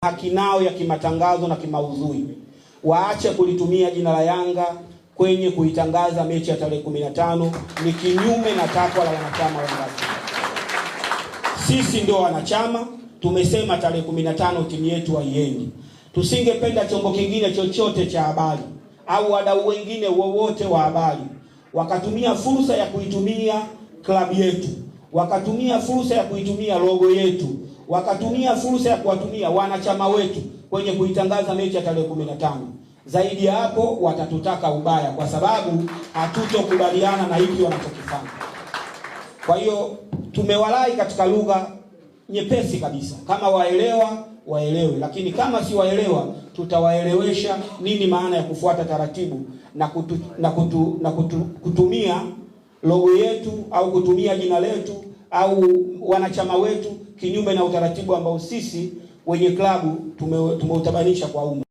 haki nao ya kimatangazo na kimaudhui. Waache kulitumia jina la Yanga kwenye kuitangaza mechi ya tarehe 15, ni kinyume na takwa la wanachama wa Yanga. Sisi ndio wanachama, tumesema tarehe 15 timu yetu haiendi. Tusingependa chombo kingine chochote cha habari au wadau wengine wowote wa habari wakatumia fursa ya kuitumia klabu yetu, wakatumia fursa ya kuitumia logo yetu, wakatumia fursa ya kuwatumia wanachama wetu kwenye kuitangaza mechi ya tarehe 15. Zaidi ya hapo watatutaka ubaya, kwa sababu hatutokubaliana na hiki wanachokifanya. Kwa hiyo tumewalai katika lugha nyepesi kabisa, kama waelewa waelewe, lakini kama si waelewa tutawaelewesha nini maana ya kufuata taratibu na kutumia logo yetu au kutumia jina letu au wanachama wetu kinyume na utaratibu ambao sisi wenye klabu tumeutabanisha kwa umma.